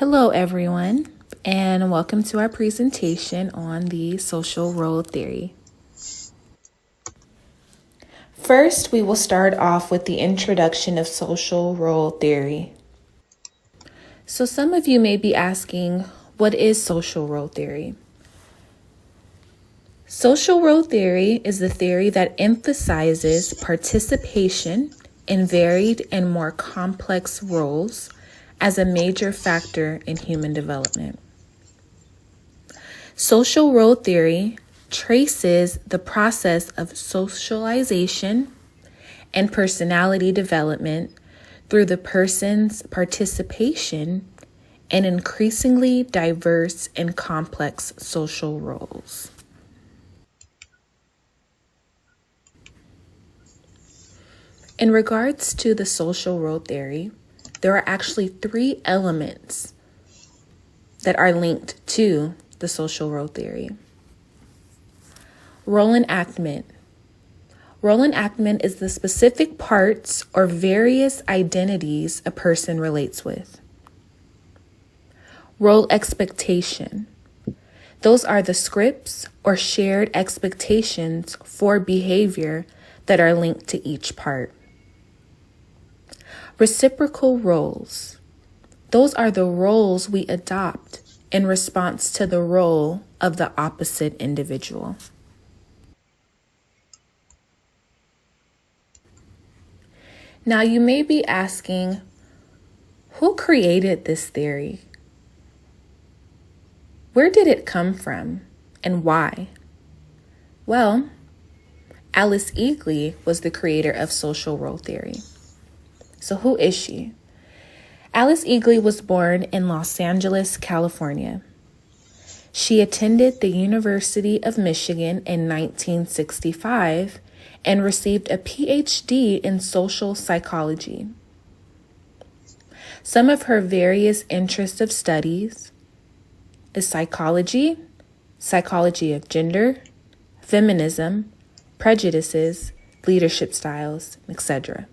Hello, everyone, and welcome to our presentation on the social role theory. First, we will start off with the introduction of social role theory. So some of you may be asking, what is social role theory? Social role theory is the theory that emphasizes participation in varied and more complex roles as a major factor in human development. Social role theory traces the process of socialization and personality development through the person's participation in increasingly diverse and complex social roles. In regards to the social role theory, there are actually 3 elements that are linked to the social role theory. Role enactment. Role enactment is the specific parts or various identities a person relates with. Role expectation. Those are the scripts or shared expectations for behavior that are linked to each part. Reciprocal roles. Those are the roles we adopt in response to the role of the opposite individual. Now, you may be asking, who created this theory? Where did it come from and why? Well, Alice Eagly was the creator of social role theory. So who is she? Alice Eagly was born in Los Angeles, California. She attended the University of Michigan in 1965 and received a PhD in social psychology. Some of her various interests of studies is psychology, psychology of gender, feminism, prejudices, leadership styles, etc.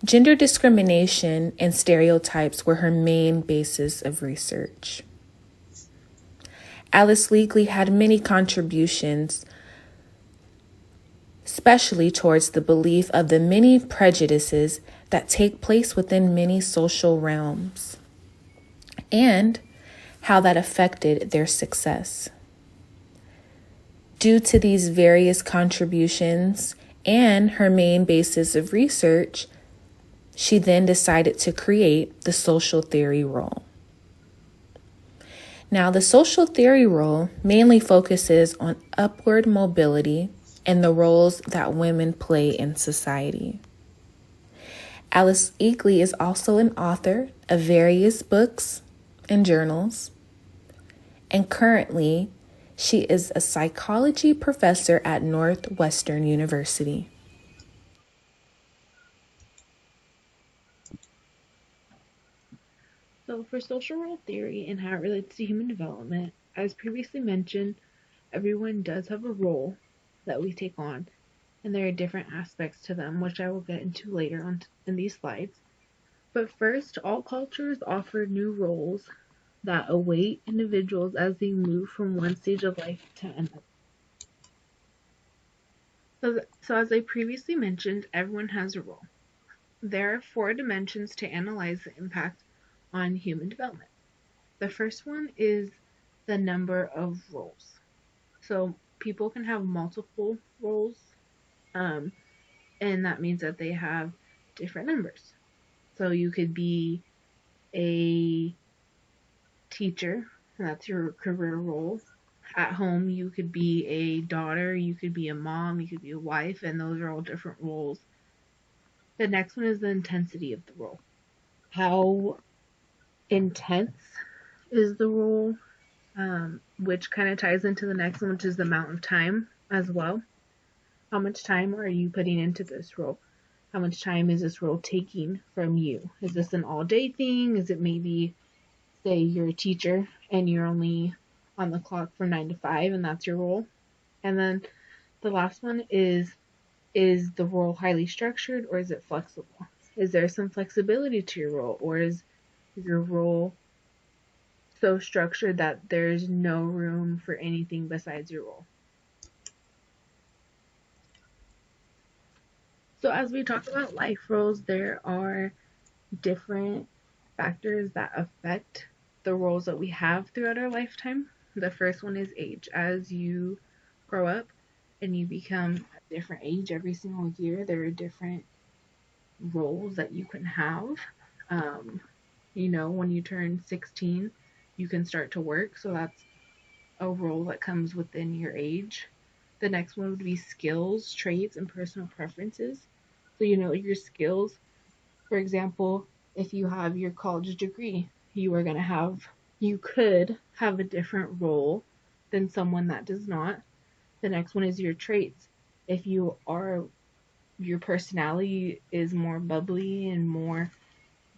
Gender discrimination and stereotypes were her main basis of research. Alice Eagly had many contributions, especially towards the belief of the many prejudices that take place within many social realms, and how that affected their success. Due to these various contributions and her main basis of research, she then decided to create the social theory role. Now, the social theory role mainly focuses on upward mobility and the roles that women play in society. Alice Eagly is also an author of various books and journals, and currently she is a psychology professor at Northwestern University. So for social role theory and how it relates to human development, as previously mentioned, everyone does have a role that we take on, and there are different aspects to them, which I will get into later on in these slides. But first, all cultures offer new roles that await individuals as they move from one stage of life to another. So as I previously mentioned, everyone has a role. There are 4 dimensions to analyze the impact on human development. The first one is the number of roles. So people can have multiple roles, and that means that they have different numbers. So you could be a teacher, and that's your career role. At home, you could be a daughter, you could be a mom, you could be a wife, and those are all different roles. The next one is the intensity of the role. How intense is the role? Which kind of ties into the next one, which is the amount of time as well. How much time are you putting into this role? How much time is this role taking from you? Is this an all-day thing? Is it maybe, say, you're a teacher and you're only on the clock from 9 to 5 and that's your role? And then the last one is the role highly structured or is it flexible? Is there some flexibility to your role, or is your role so structured that there's no room for anything besides your role. So as we talk about life roles, there are different factors that affect the roles that we have throughout our lifetime. The first one is age. As you grow up and you become a different age every single year, there are different roles that you can have. When you turn 16, you can start to work, so that's a role that comes within your age. The next one would be skills, traits, and personal preferences. So, your skills. For example, if you have your college degree, you could have a different role than someone that does not. The next one is your traits. If your personality is more bubbly and more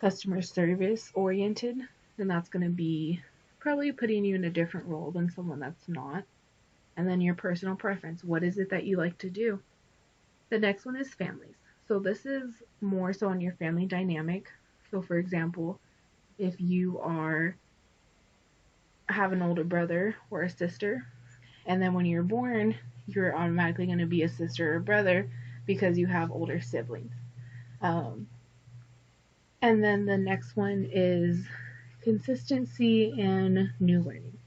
customer service oriented, then that's going to be probably putting you in a different role than someone that's not. And then your personal preference. What is it that you like to do? The next one is families. So this is more so on your family dynamic. So for example, if you have an older brother or a sister, and then when you're born, you're automatically going to be a sister or brother because you have older siblings. And then the next one is consistency and new learning.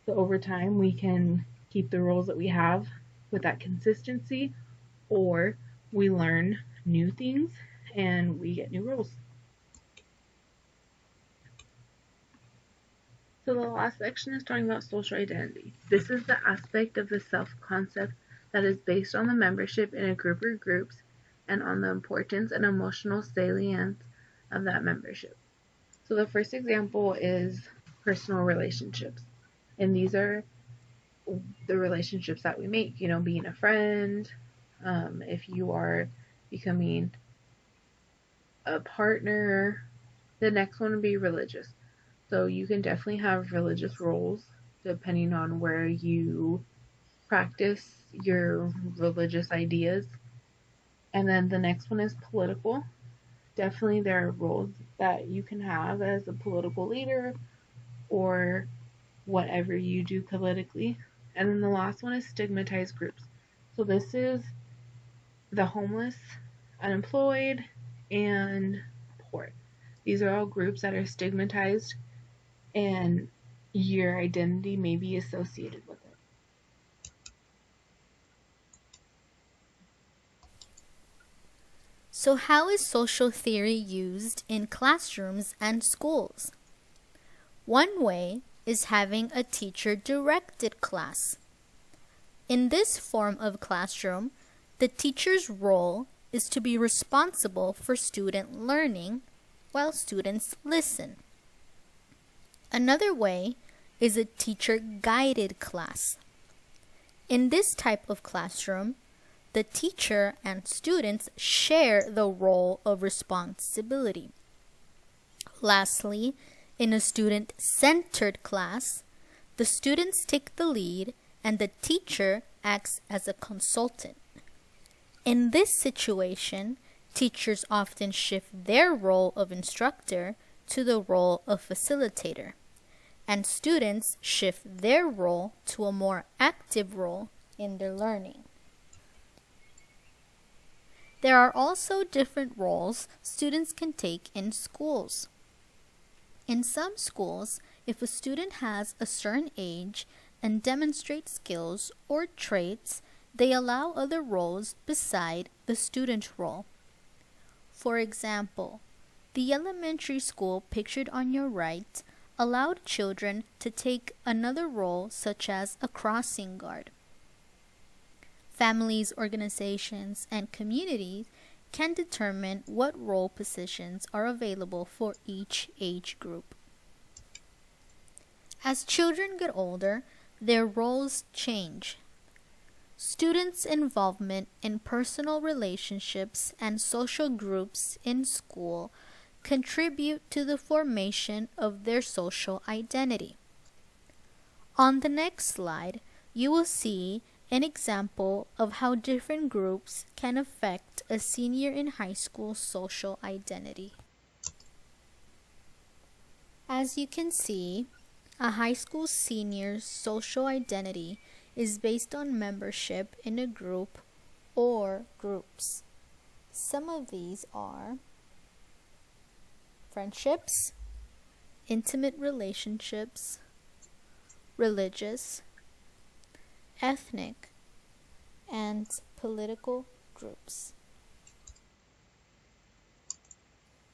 So over time, we can keep the roles that we have with that consistency, or we learn new things and we get new roles. So the last section is talking about social identity. This is the aspect of the self-concept that is based on the membership in a group or groups and on the importance and emotional salience of that membership. So the first example is personal relationships. And these are the relationships that we make, being a friend, if you are becoming a partner. The next one would be religious. So you can definitely have religious roles depending on where you practice your religious ideas. And then the next one is political. Definitely there are roles that you can have as a political leader or whatever you do politically. And then the last one is stigmatized groups. So this is the homeless, unemployed, and poor. These are all groups that are stigmatized and your identity may be associated with it. So, how is social theory used in classrooms and schools? One way is having a teacher-directed class. In this form of classroom, the teacher's role is to be responsible for student learning while students listen. Another way is a teacher-guided class. In this type of classroom, the teacher and students share the role of responsibility. Lastly, in a student-centered class, the students take the lead and the teacher acts as a consultant. In this situation, teachers often shift their role of instructor to the role of facilitator, and students shift their role to a more active role in their learning. There are also different roles students can take in schools. In some schools, if a student has a certain age and demonstrates skills or traits, they allow other roles beside the student role. For example, the elementary school pictured on your right allowed children to take another role such as a crossing guard. Families, organizations, and communities can determine what role positions are available for each age group. As children get older, their roles change. Students' involvement in personal relationships and social groups in school contribute to the formation of their social identity. On the next slide, you will see an example of how different groups can affect a senior in high school social identity. As you can see, a high school senior's social identity is based on membership in a group or groups. Some of these are friendships, intimate relationships, religious, ethnic, and political groups.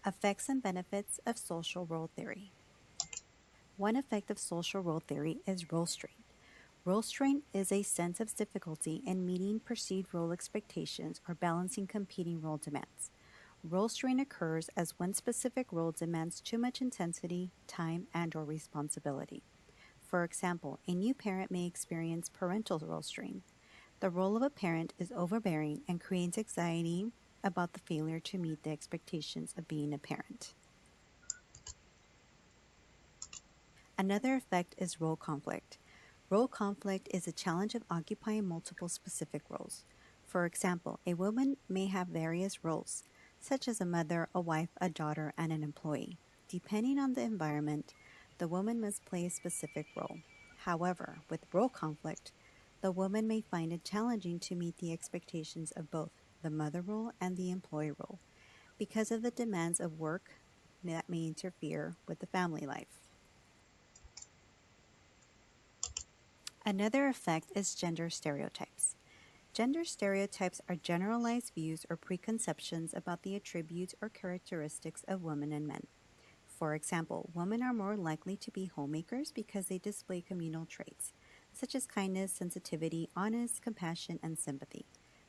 Effects and benefits of social role theory. One effect of social role theory is role strain. Role strain is a sense of difficulty in meeting perceived role expectations or balancing competing role demands. Role strain occurs as one specific role demands too much intensity, time, and/or responsibility. For example, a new parent may experience parental role strain. The role of a parent is overbearing and creates anxiety about the failure to meet the expectations of being a parent. Another effect is role conflict. Role conflict is a challenge of occupying multiple specific roles. For example, a woman may have various roles, such as a mother, a wife, a daughter, and an employee. Depending on the environment, the woman must play a specific role. However, with role conflict, the woman may find it challenging to meet the expectations of both the mother role and the employee role because of the demands of work that may interfere with the family life. Another effect is gender stereotypes. Gender stereotypes are generalized views or preconceptions about the attributes or characteristics of women and men. For example, women are more likely to be homemakers because they display communal traits, such as kindness, sensitivity, honesty, compassion, and sympathy.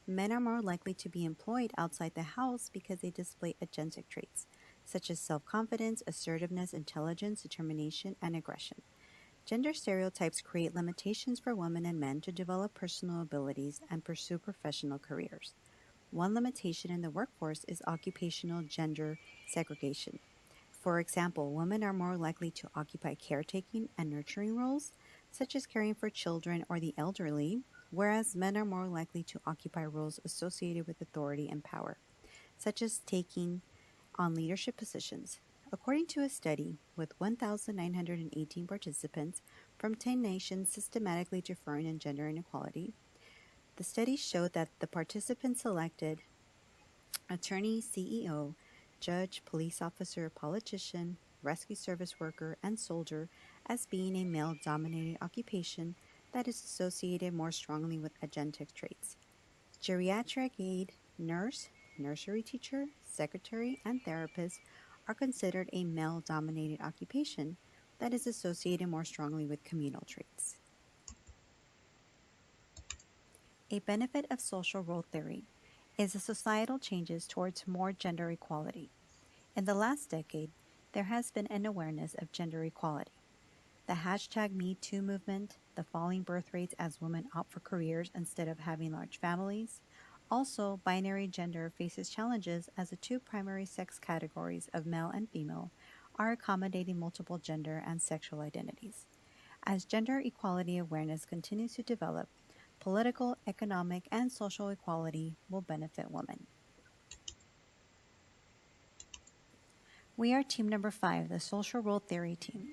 Men are more likely to be employed outside the house because they display agentic traits, such as self-confidence, assertiveness, intelligence, determination, and aggression. Gender stereotypes create limitations for women and men to develop personal abilities and pursue professional careers. One limitation in the workforce is occupational gender segregation. For example, women are more likely to occupy caretaking and nurturing roles, such as caring for children or the elderly, whereas men are more likely to occupy roles associated with authority and power, such as taking on leadership positions. According to a study with 1,918 participants from 10 nations systematically differing in gender inequality, the study showed that the participants selected attorney, CEO, judge, police officer, politician, rescue service worker, and soldier as being a male-dominated occupation that is associated more strongly with agentic traits. Geriatric aide, nurse, nursery teacher, secretary, and therapist are considered a male-dominated occupation that is associated more strongly with communal traits. A benefit of social role theory is the societal changes towards more gender equality. In the last decade, there has been an awareness of gender equality. The #MeToo movement, the falling birth rates as women opt for careers instead of having large families. Also, binary gender faces challenges as the two primary sex categories of male and female are accommodating multiple gender and sexual identities. As gender equality awareness continues to develop, political, economic, and social equality will benefit women. We are team number 5, the social role theory team.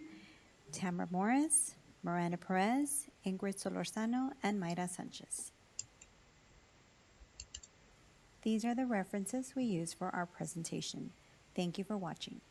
Tamara Morris, Miranda Perez, Ingrid Solorzano, and Mayra Sanchez. These are the references we use for our presentation. Thank you for watching.